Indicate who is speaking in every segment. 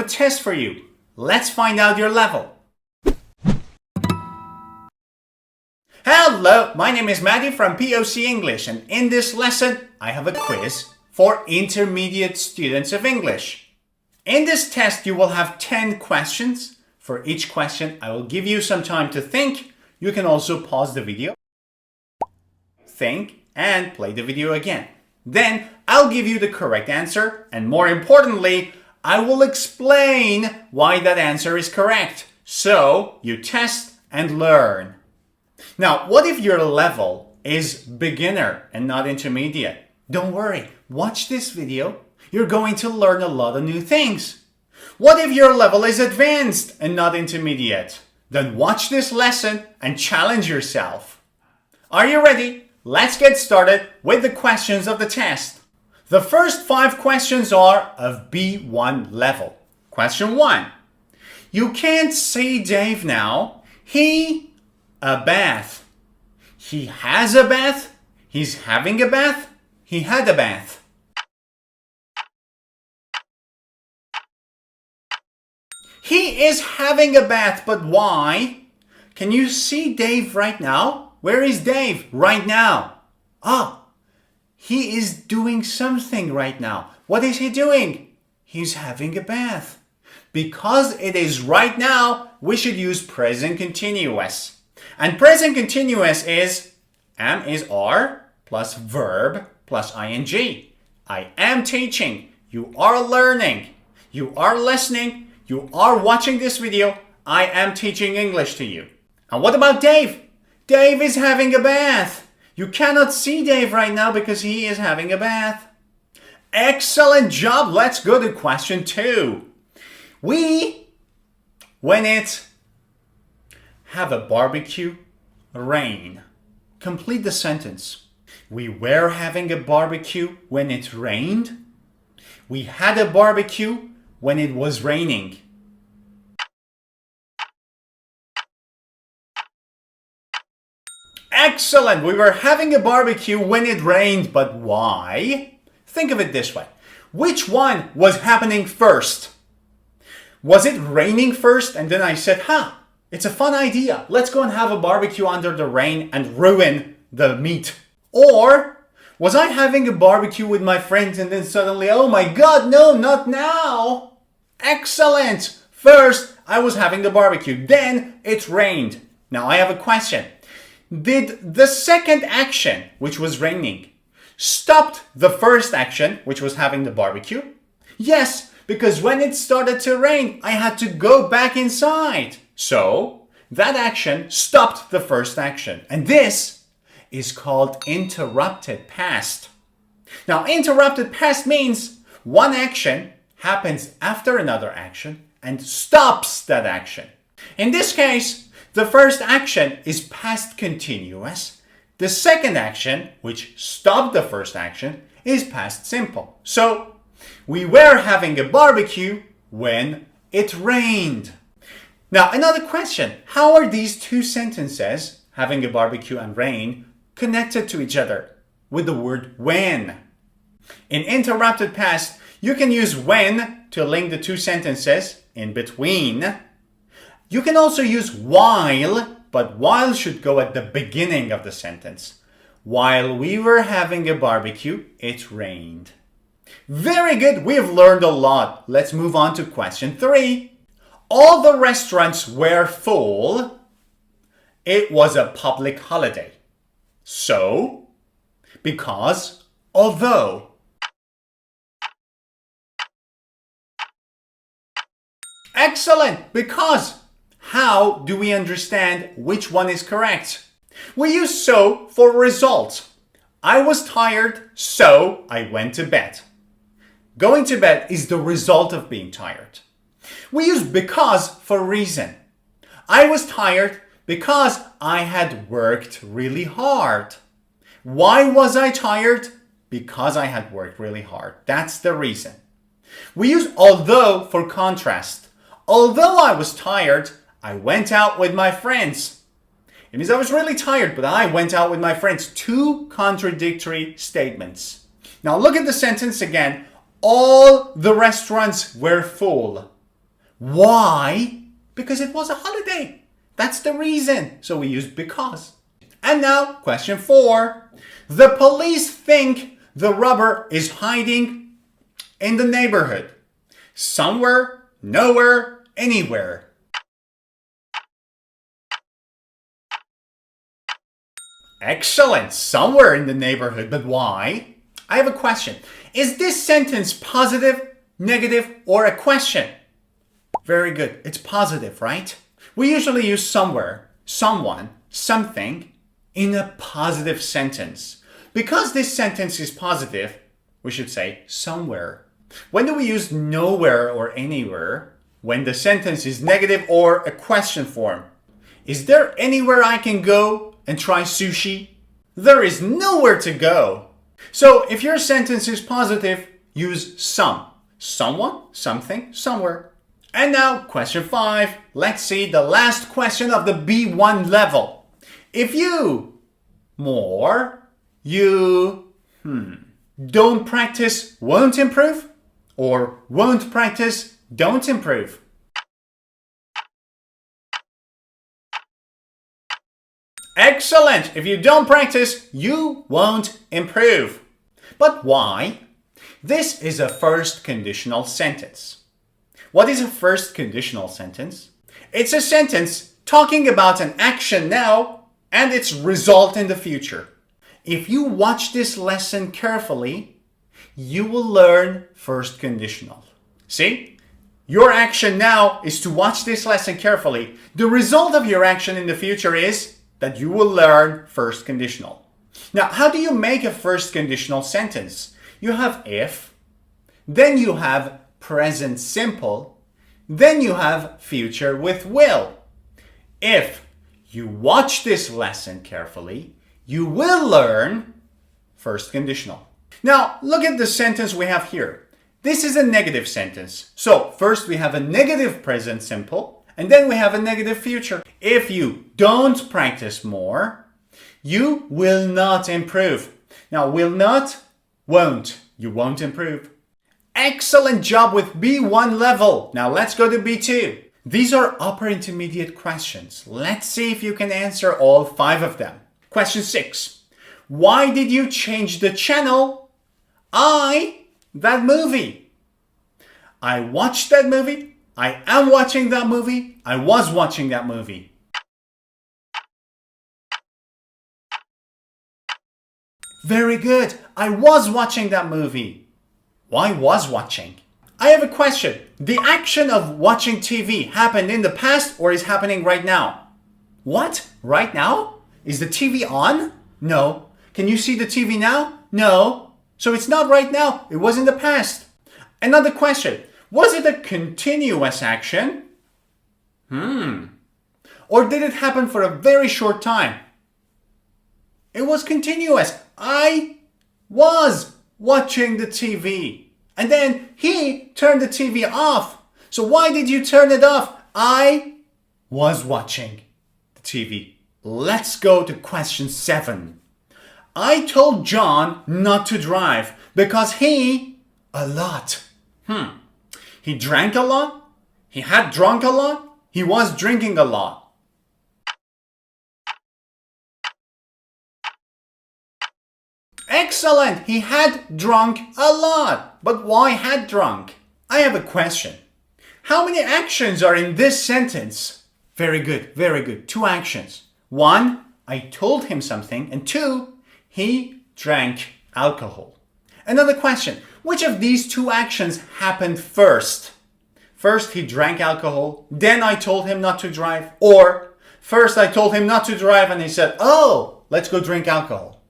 Speaker 1: a test for you. Let's find out your level. Hello, my name is Maddie from POC English, and in this lesson, I have a quiz for intermediate students of English. In this test, you will have 10 questions. For each question, I will give you some time to think. You can also pause the video, think, and play the video again. Then, I'll give you the correct answer, and more importantly, I will explain why that answer is correct. So, you test and learn. Now, what if your level is beginner and not intermediate? Don't worry, watch this video. You're going to learn a lot of new things. What if your level is advanced and not intermediate? Then watch this lesson and challenge yourself. Are you ready? Let's get started with the questions of the test. The first 5 questions are of B1 level. Question 1. You can't see Dave now. A bath. He has a bath. He's having a bath. He had a bath. He is having a bath, but why? Can you see Dave right now? Where is Dave right now? He is doing something right now. What is he doing? He's having a bath. Because it is right now, we should use present continuous. And present continuous is am is are plus verb plus ing. I am teaching. You are learning. You are listening. You are watching this video. I am teaching English to you. And what about Dave? Dave is having a bath. You cannot see Dave right now because he is having a bath. Excellent job. Let's go to question 2. When it have a barbecue, rain. Complete the sentence. We were having a barbecue when it rained. We had a barbecue when it was raining. Excellent! We were having a barbecue when it rained, but why? Think of it this way. Which one was happening first? Was it raining first and then I said, it's a fun idea. Let's go and have a barbecue under the rain and ruin the meat. Or was I having a barbecue with my friends and then suddenly, oh my God, no, not now. Excellent. First, I was having the barbecue. Then it rained. Now I have a question. Did the second action, which was raining, stopped the first action, which was having the barbecue? Yes, because when it started to rain, I had to go back inside. So, that action stopped the first action. And this is called interrupted past. Now, interrupted past means one action happens after another action and stops that action. In this case, the first action is past continuous. The second action, which stopped the first action, is past simple. So, we were having a barbecue when it rained. Now, another question. How are these two sentences, having a barbecue and rain, connected to each other with the word when? In interrupted past, you can use when to link the two sentences in between. You can also use while, but while should go at the beginning of the sentence. While we were having a barbecue, it rained. Very good. We have learned a lot. Let's move on to question 3. All the restaurants were full. It was a public holiday. So, because, although. Excellent. Because. How do we understand which one is correct? We use so for result. I was tired, so I went to bed. Going to bed is the result of being tired. We use because for reason. I was tired because I had worked really hard. Why was I tired? Because I had worked really hard. That's the reason. We use although for contrast. Although I was tired, I went out with my friends. It means I was really tired, but I went out with my friends. 2 contradictory statements. Now look at the sentence again. All the restaurants were full. Why? Because it was a holiday. That's the reason. So we use because. And now, question 4. The police think the robber is hiding in the neighborhood. Somewhere, nowhere, anywhere. Excellent. Somewhere in the neighborhood, but why? I have a question. Is this sentence positive, negative, or a question? Very good. It's positive, right? We usually use somewhere, someone, something in a positive sentence. Because this sentence is positive, we should say somewhere. When do we use nowhere or anywhere? When the sentence is negative or a question form. Is there anywhere I can go and try sushi? There is nowhere to go. So if your sentence is positive, use some. Someone, something, somewhere. And now, question 5. Let's see the last question of the B1 level. If you, more, you, don't practice, won't improve? Or won't practice, don't improve? Excellent! If you don't practice, you won't improve. But why? This is a first conditional sentence. What is a first conditional sentence? It's a sentence talking about an action now and its result in the future. If you watch this lesson carefully, you will learn first conditional. See? Your action now is to watch this lesson carefully. The result of your action in the future is that you will learn first conditional. Now, how do you make a first conditional sentence? You have if, then you have present simple, then you have future with will. If you watch this lesson carefully, you will learn first conditional. Now, look at the sentence we have here. This is a negative sentence. So, first we have a negative present simple, and then we have a negative future. If you don't practice more, you will not improve. Now, will not, won't. You won't improve. Excellent job with B1 level. Now let's go to B2. These are upper intermediate questions. Let's see if you can answer all 5 of them. Question 6. Why did you change the channel? That movie. I watched that movie. I am watching that movie. I was watching that movie. Very good. I was watching that movie. Why was watching? I have a question. The action of watching TV happened in the past or is happening right now? What? Right now? Is the TV on? No. Can you see the TV now? No. So it's not right now. It was in the past. Another question. Was it a continuous action? Or did it happen for a very short time? It was continuous. I was watching the TV. And then he turned the TV off. So why did you turn it off? I was watching the TV. Let's go to question 7. I told John not to drive because a lot. He drank a lot. He had drunk a lot. He was drinking a lot. Excellent! He had drunk a lot. But why had drunk? I have a question. How many actions are in this sentence? Very good, very good. 2 actions. 1, I told him something. And 2, he drank alcohol. Another question. Which of these 2 actions happened first? First, he drank alcohol. Then I told him not to drive. Or first, I told him not to drive and he said, oh, let's go drink alcohol.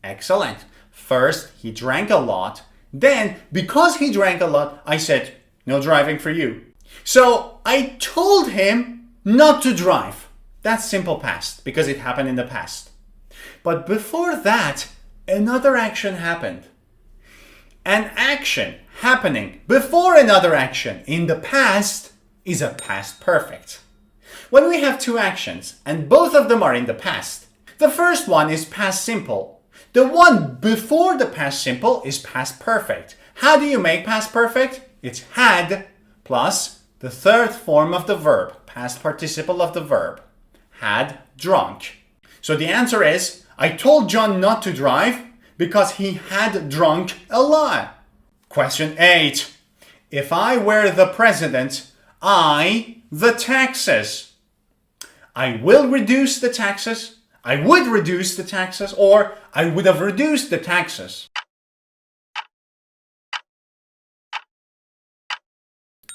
Speaker 1: Excellent. First, he drank a lot. Then, because he drank a lot, I said, no driving for you. So, I told him not to drive. That's simple past because it happened in the past. But before that, another action happened. An action happening before another action in the past is a past perfect. When we have 2 actions and both of them are in the past, the first one is past simple. The one before the past simple is past perfect. How do you make past perfect? It's had plus the third form of the verb, past participle of the verb, had drunk. So the answer is, I told John not to drive because he had drunk a lot. Question 8. If I were the president, the taxes. I will reduce the taxes, I would reduce the taxes, or I would have reduced the taxes.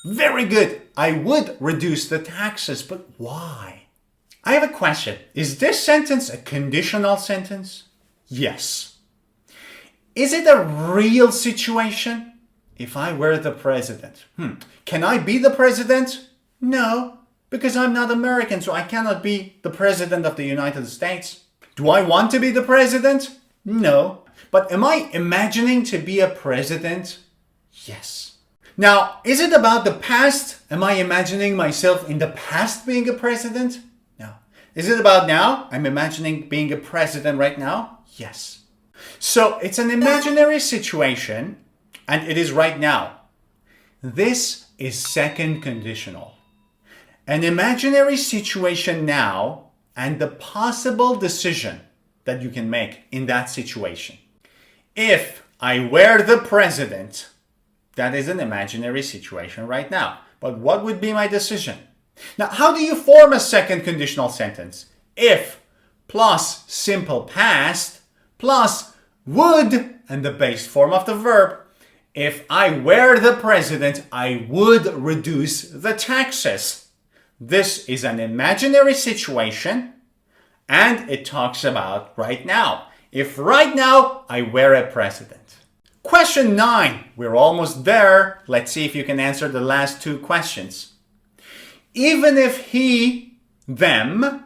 Speaker 1: Very good. I would reduce the taxes, but why? I have a question. Is this sentence a conditional sentence? Yes. Is it a real situation? If I were the president. Can I be the president? No, because I'm not American, so I cannot be the president of the United States. Do I want to be the president? No. But am I imagining to be a president? Yes. Now, is it about the past? Am I imagining myself in the past being a president? No. Is it about now? I'm imagining being a president right now? Yes. So it's an imaginary situation, and it is right now. This is second conditional. An imaginary situation now and the possible decision that you can make in that situation. If I were the president, that is an imaginary situation right now. But what would be my decision? Now, how do you form a second conditional sentence? If plus simple past plus would and the base form of the verb. If I were the president, I would reduce the taxes. This is an imaginary situation, and it talks about right now. If right now I were a president. Question 9. We're almost there. Let's see if you can answer the last two questions. Even if he, them,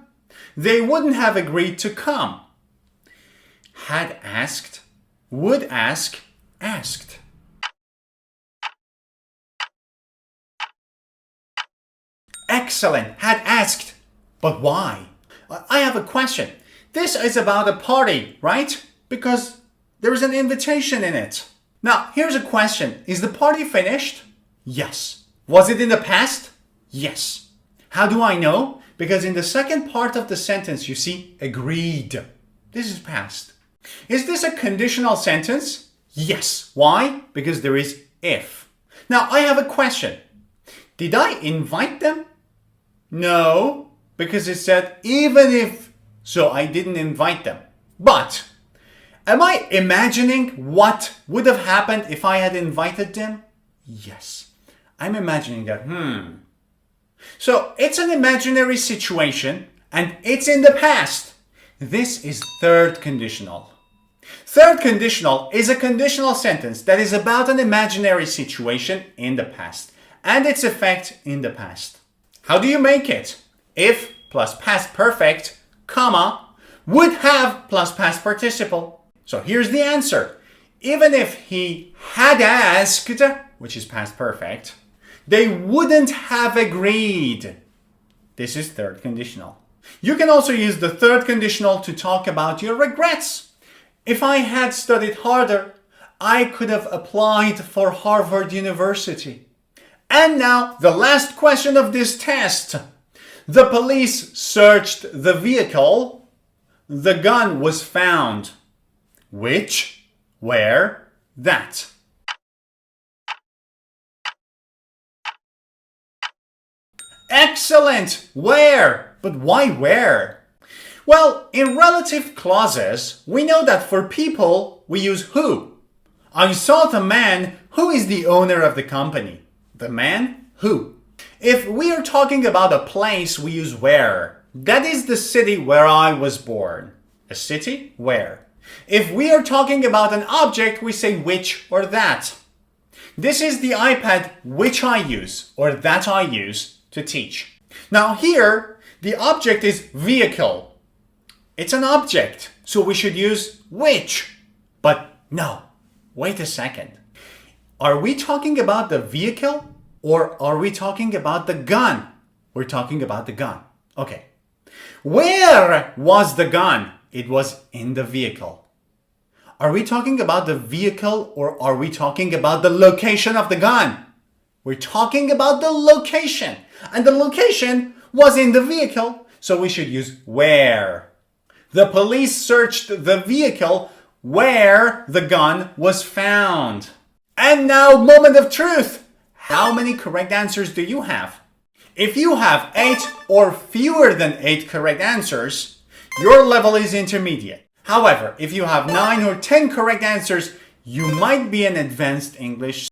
Speaker 1: they wouldn't have agreed to come. Had asked, would ask, asked. Excellent. Had asked. But why? I have a question. This is about a party, right? Because there is an invitation in it. Now, here's a question. Is the party finished? Yes. Was it in the past? Yes. How do I know? Because in the second part of the sentence, you see agreed. This is past. Is this a conditional sentence? Yes. Why? Because there is if. Now, I have a question. Did I invite them? No, because it said even if, so I didn't invite them. But am I imagining what would have happened if I had invited them? Yes, I'm imagining that. So it's an imaginary situation and it's in the past. This is third conditional. Third conditional is a conditional sentence that is about an imaginary situation in the past and its effect in the past. How do you make it? If plus past perfect, comma, would have plus past participle. So here's the answer. Even if he had asked, which is past perfect, they wouldn't have agreed. This is third conditional. You can also use the third conditional to talk about your regrets. If I had studied harder, I could have applied for Harvard University. And now, the last question of this test. The police searched the vehicle. The gun was found. Which, where, that. Excellent! Where? But why where? Well, in relative clauses, we know that for people, we use who. I saw the man who is the owner of the company. The man, who. If we are talking about a place, we use where. That is the city where I was born. A city, where. If we are talking about an object, we say which or that. This is the iPad which I use or that I use to teach. Now here, the object is vehicle. It's an object, so we should use which. But no, wait a second. Are we talking about the vehicle or are we talking about the gun? We're talking about the gun. Okay. Where was the gun? It was in the vehicle. Are we talking about the vehicle or are we talking about the location of the gun? We're talking about the location. And the location was in the vehicle, so we should use where. The police searched the vehicle where the gun was found. And now, moment of truth. How many correct answers do you have? If you have 8 or fewer than 8 correct answers, your level is intermediate. However, if you have 9 or 10 correct answers, you might be an advanced English